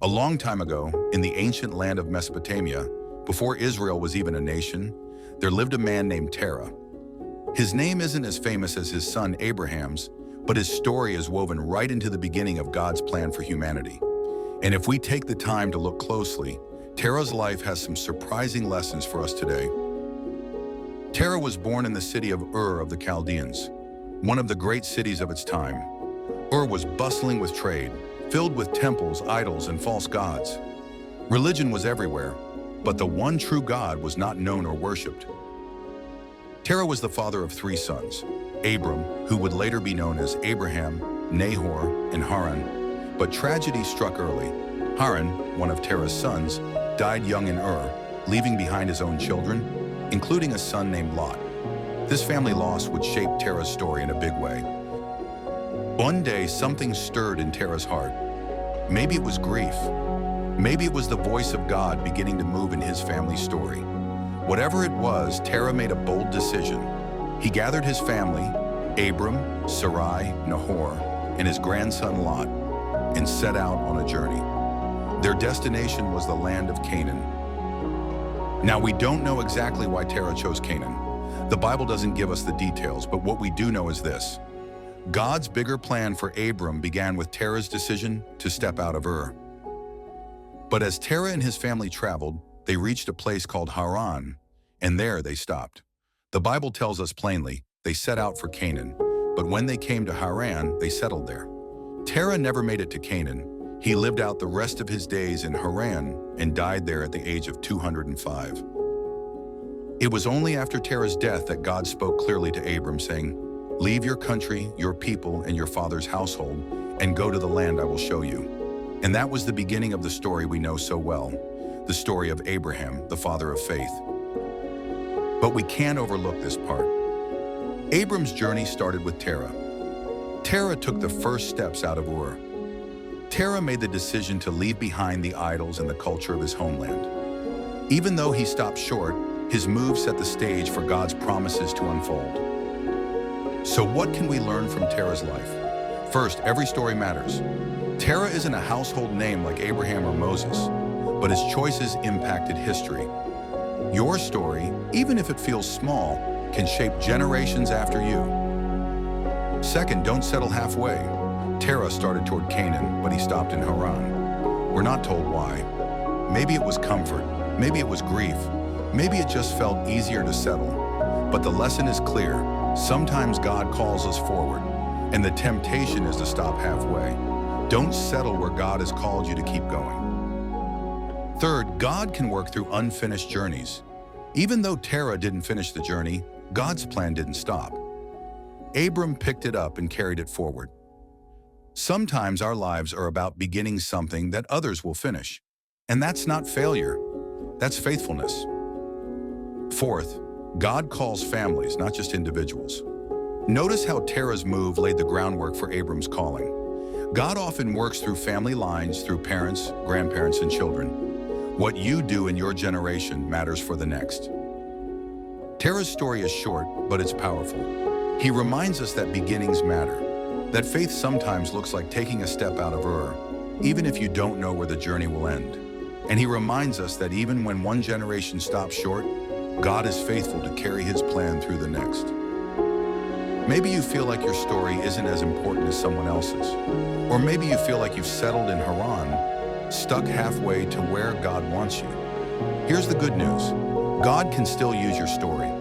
A long time ago, in the ancient land of Mesopotamia, before Israel was even a nation, there lived a man named Terah. His name isn't as famous as his son Abraham's, but his story is woven right into the beginning of God's plan for humanity. And if we take the time to look closely, Terah's life has some surprising lessons for us today. Terah was born in the city of Ur of the Chaldeans, one of the great cities of its time. Ur was bustling with trade, filled with temples, idols, and false gods. Religion was everywhere, but the one true God was not known or worshipped. Terah was the father of 3 sons, Abram, who would later be known as Abraham, Nahor, and Haran. But tragedy struck early. Haran, one of Terah's sons, died young in Ur, leaving behind his own children, including a son named Lot. This family loss would shape Terah's story in a big way. One day, something stirred in Terah's heart. Maybe it was grief. Maybe it was the voice of God beginning to move in his family's story. Whatever it was, Terah made a bold decision. He gathered his family, Abram, Sarai, Nahor, and his grandson Lot, and set out on a journey. Their destination was the land of Canaan. Now, we don't know exactly why Terah chose Canaan. The Bible doesn't give us the details, but what we do know is this. God's bigger plan for Abram began with Terah's decision to step out of Ur. But as Terah and his family traveled, they reached a place called Haran, and there they stopped. The Bible tells us plainly, they set out for Canaan, but when they came to Haran, they settled there. Terah never made it to Canaan. He lived out the rest of his days in Haran and died there at the age of 205. It was only after Terah's death that God spoke clearly to Abram, saying, "Leave your country, your people, and your father's household, and go to the land I will show you." And that was the beginning of the story we know so well, the story of Abraham, the father of faith. But we can't overlook this part. Abram's journey started with Terah. Terah took the first steps out of Ur. Terah made the decision to leave behind the idols and the culture of his homeland. Even though he stopped short, his move set the stage for God's promises to unfold. So what can we learn from Terah's life? First, every story matters. Terah isn't a household name like Abraham or Moses, but his choices impacted history. Your story, even if it feels small, can shape generations after you. Second, don't settle halfway. Terah started toward Canaan, but he stopped in Haran. We're not told why. Maybe it was comfort, maybe it was grief, maybe it just felt easier to settle. But the lesson is clear. Sometimes God calls us forward, and the temptation is to stop halfway. Don't settle where God has called you to keep going. Third, God can work through unfinished journeys. Even though Terah didn't finish the journey, God's plan didn't stop. Abram picked it up and carried it forward. Sometimes our lives are about beginning something that others will finish. And that's not failure, that's faithfulness. Fourth, God calls families, not just individuals. Notice how Terah's move laid the groundwork for Abram's calling. God often works through family lines, through parents, grandparents, and children. What you do in your generation matters for the next. Terah's story is short, but it's powerful. He reminds us that beginnings matter, that faith sometimes looks like taking a step out of Ur, even if you don't know where the journey will end. And he reminds us that even when one generation stops short, God is faithful to carry his plan through the next. Maybe you feel like your story isn't as important as someone else's. Or maybe you feel like you've settled in Haran, stuck halfway to where God wants you. Here's the good news. God can still use your story.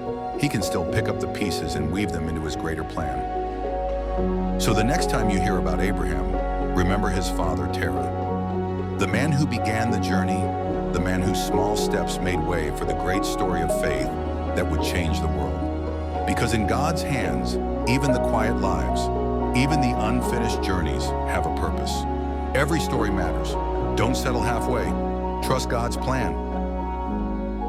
He can still pick up the pieces and weave them into his greater plan. So the next time you hear about Abraham, remember his father Terah, the man who began the journey, the man whose small steps made way for the great story of faith that would change the world. Because in God's hands, even the quiet lives, even the unfinished journeys have a purpose. Every story matters. Don't settle halfway. Trust God's plan.